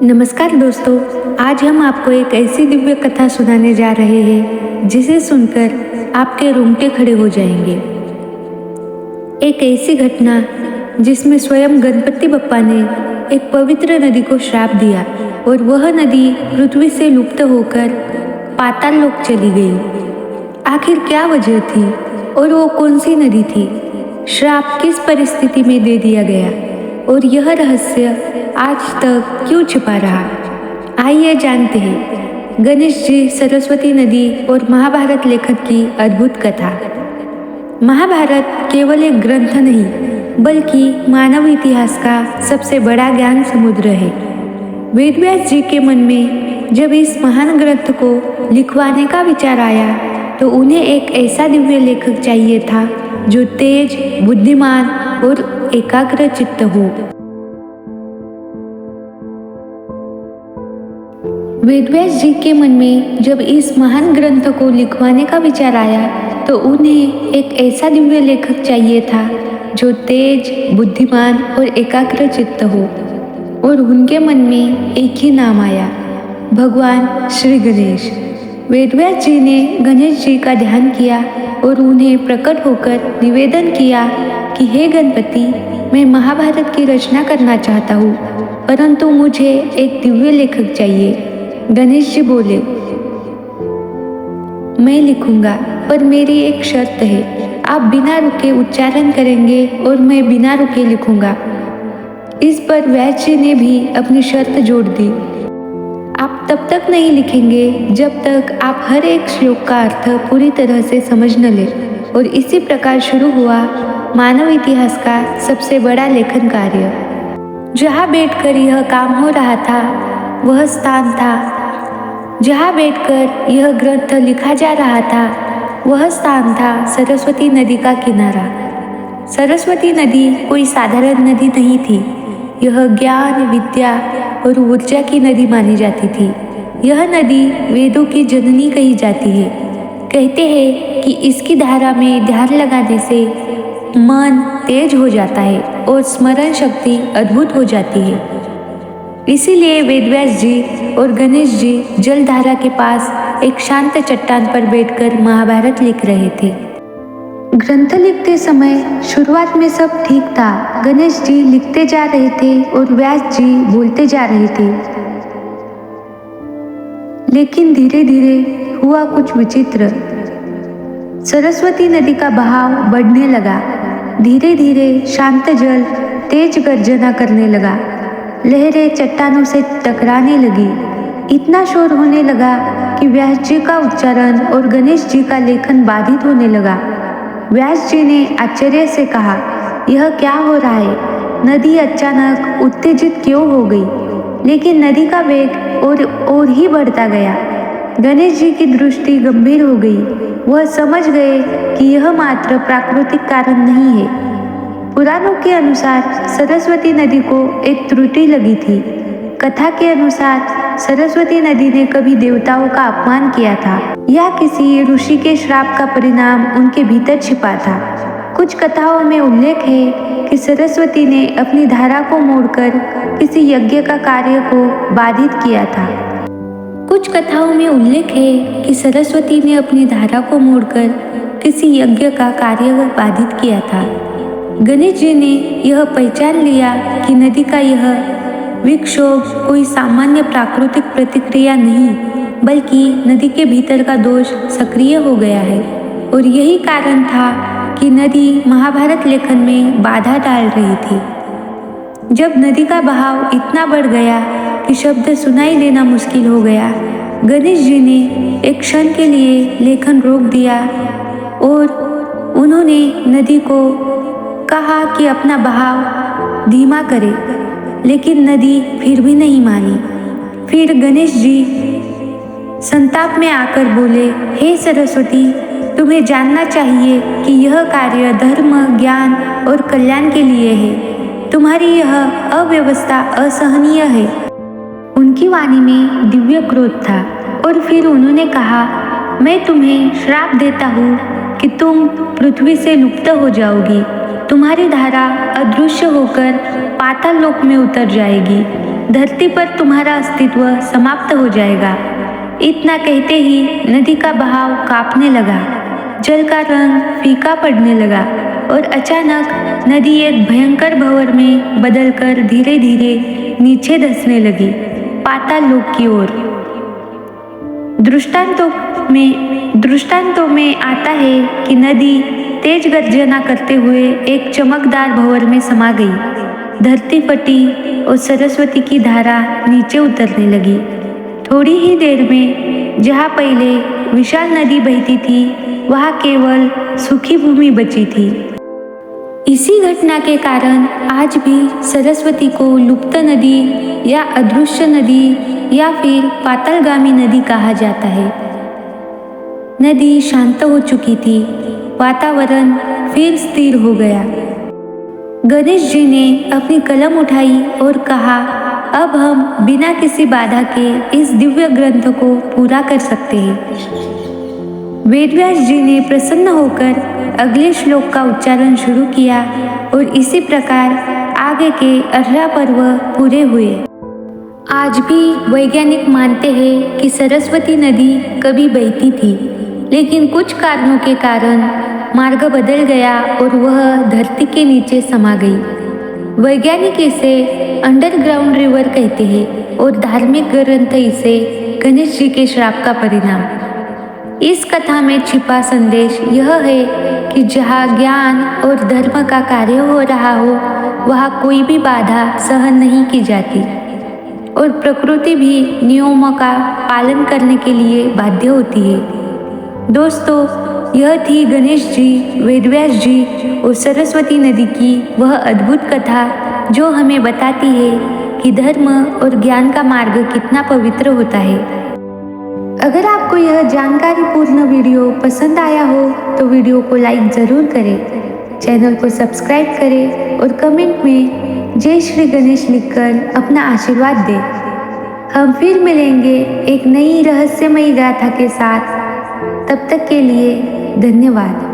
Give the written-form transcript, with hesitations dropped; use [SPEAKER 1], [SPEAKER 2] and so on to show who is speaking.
[SPEAKER 1] नमस्कार दोस्तों, आज हम आपको एक ऐसी दिव्य कथा सुनाने जा रहे हैं जिसे सुनकर आपके रोंगटे खड़े हो जाएंगे। एक ऐसी घटना जिसमें स्वयं गणपति बप्पा ने एक पवित्र नदी को श्राप दिया और वह नदी पृथ्वी से लुप्त होकर पाताल लोक चली गई। आखिर क्या वजह थी और वो कौन सी नदी थी? श्राप किस परिस्थिति में दे दिया गया और यह रहस्य आज तक क्यों छिपा रहा? आइए जानते हैं गणेश जी, सरस्वती नदी और महाभारत लेखक की अद्भुत कथा। महाभारत केवल एक ग्रंथ नहीं बल्कि मानव इतिहास का सबसे बड़ा ज्ञान समुद्र है। वेदव्यास जी के मन में जब इस महान ग्रंथ को लिखवाने का विचार आया तो उन्हें एक ऐसा दिव्य लेखक चाहिए था जो तेज, बुद्धिमान और एकाग्र चित्त हो। वेदव्यास जी के मन में जब इस महान ग्रंथ को लिखवाने का विचार आया तो उन्हें एक ऐसा दिव्य लेखक चाहिए था जो तेज, बुद्धिमान और एकाग्र चित्त हो। और उनके मन में एक ही नाम आया, भगवान श्री गणेश। वेदव्यास जी ने गणेश जी का ध्यान किया और उन्हें प्रकट होकर निवेदन किया कि हे गणपति, मैं महाभारत की रचना करना चाहता हूँ, परंतु मुझे एक दिव्य लेखक चाहिए। गणेश जी बोले, मैं लिखूंगा, पर मेरी एक शर्त है। आप बिना रुके उच्चारण करेंगे और मैं बिना रुके लिखूंगा। इस पर व्यास जी ने भी अपनी शर्त जोड़ दी। आप तब तक नहीं लिखेंगे जब तक आप हर एक श्लोक का अर्थ पूरी तरह से समझ न ले। और इसी प्रकार शुरू हुआ मानव इतिहास का सबसे बड़ा लेखन कार्य। जहाँ बैठकर यह काम हो रहा था वह स्थान था, जहाँ बैठकर यह ग्रंथ लिखा जा रहा था वह स्थान था सरस्वती नदी का किनारा। सरस्वती नदी कोई साधारण नदी नहीं थी। यह ज्ञान, विद्या और ऊर्जा की नदी मानी जाती थी। यह नदी वेदों की जननी कही जाती है। कहते हैं कि इसकी धारा में ध्यान लगाने से मन तेज हो जाता है और स्मरण शक्ति अद्भुत हो जाती है। इसीलिए वेदव्यास जी और गणेश जी जलधारा के पास एक शांत चट्टान पर बैठकर महाभारत लिख रहे थे। ग्रंथ लिखते समय शुरुआत में सब ठीक था। गणेश जी लिखते जा रहे थे और व्यास जी बोलते जा रहे थे। लेकिन धीरे धीरे हुआ कुछ विचित्र। सरस्वती नदी का बहाव बढ़ने लगा। धीरे धीरे शांत जल तेज गर्जना करने लगा। लहरें चट्टानों से टकराने लगी। इतना शोर होने लगा कि व्यास जी का उच्चारण और गणेश जी का लेखन बाधित होने लगा। व्यास जी ने आश्चर्य से कहा, यह क्या हो रहा है? नदी अचानक उत्तेजित क्यों हो गई? लेकिन नदी का वेग और ही बढ़ता गया। गणेश जी की दृष्टि गंभीर हो गई। वह समझ गए कि यह मात्र प्राकृतिक कारण नहीं है। पुराणों के अनुसार सरस्वती नदी को एक त्रुटि लगी थी। कथा के अनुसार सरस्वती नदी ने कभी देवताओं का अपमान किया था या किसी ऋषि के श्राप का परिणाम उनके भीतर छिपा था। कुछ कथाओं में उल्लेख है कि सरस्वती ने अपनी धारा को मोड़कर किसी यज्ञ का कार्य को बाधित किया था। कुछ कथाओं में उल्लेख है कि सरस्वती ने अपनी धारा को मोड़कर किसी यज्ञ का कार्य बाधित किया था। गणेश जी ने यह पहचान लिया कि नदी का यह विक्षोभ कोई सामान्य प्राकृतिक प्रतिक्रिया नहीं बल्कि नदी के भीतर का दोष सक्रिय हो गया है। और यही कारण था कि नदी महाभारत लेखन में बाधा डाल रही थी। जब नदी का बहाव इतना बढ़ गया कि शब्द सुनाई देना मुश्किल हो गया, गणेश जी ने एक क्षण के लिए लेखन रोक दिया और उन्होंने नदी को कहा कि अपना बहाव धीमा करे, लेकिन नदी फिर भी नहीं मानी। फिर गणेश जी संताप में आकर बोले, हे सरस्वती, तुम्हें जानना चाहिए कि यह कार्य धर्म, ज्ञान और कल्याण के लिए है। तुम्हारी यह अव्यवस्था असहनीय है। उनकी वाणी में दिव्य क्रोध था और फिर उन्होंने कहा, मैं तुम्हें श्राप देता हूँ कि तुम पृथ्वी से लुप्त हो जाओगी। तुम्हारी धारा अदृश्य होकर पाताल लोक में उतर जाएगी। धरती पर तुम्हारा अस्तित्व समाप्त हो जाएगा। इतना कहते ही नदी का बहाव कांपने लगा, जल का रंग फीका पड़ने लगा और अचानक नदी एक भयंकर भंवर में बदलकर धीरे धीरे नीचे धंसने लगी, पाताल लोक की ओर। दृष्टांतों में आता है कि नदी तेज गर्जना करते हुए एक चमकदार भंवर में समा गई। धरती फटी और सरस्वती की धारा नीचे उतरने लगी। थोड़ी ही देर में जहाँ पहले विशाल नदी बहती थी, वहाँ केवल सूखी भूमि बची थी। इसी घटना के कारण आज भी सरस्वती को लुप्त नदी या अदृश्य नदी या फिर पातालगामी नदी कहा जाता है। नदी शांत हो चुकी थी, वातावरण फिर स्थिर हो गया। गणेश जी ने अपनी कलम उठाई और कहा, अब हम बिना किसी बाधा के इस दिव्य ग्रंथ को पूरा कर सकते हैं। वेदव्यास जी ने प्रसन्न होकर अगले श्लोक का उच्चारण शुरू किया और इसी प्रकार आगे के 18 पर्व पूरे हुए। आज भी वैज्ञानिक मानते हैं कि सरस्वती नदी कभी बहती थी, लेकिन कुछ कारणों के कारण मार्ग बदल गया और वह धरती के नीचे समा गई। वैज्ञानिक इसे अंडरग्राउंड रिवर कहते हैं और धार्मिक ग्रंथ इसे गणेश जी के श्राप का परिणाम। इस कथा में छिपा संदेश यह है कि जहाँ ज्ञान और धर्म का कार्य हो रहा हो, वहाँ कोई भी बाधा सहन नहीं की जाती और प्रकृति भी नियमों का पालन करने के लिए बाध्य होती है। दोस्तों, यह थी गणेश जी, वेदव्यास जी और सरस्वती नदी की वह अद्भुत कथा जो हमें बताती है कि धर्म और ज्ञान का मार्ग कितना पवित्र होता है। अगर आपको यह जानकारीपूर्ण वीडियो पसंद आया हो तो वीडियो को लाइक ज़रूर करें, चैनल को सब्सक्राइब करें और कमेंट में जय श्री गणेश लिखकर अपना आशीर्वाद दें। हम फिर मिलेंगे एक नई रहस्यमयी गाथा के साथ। तब तक के लिए धन्यवाद।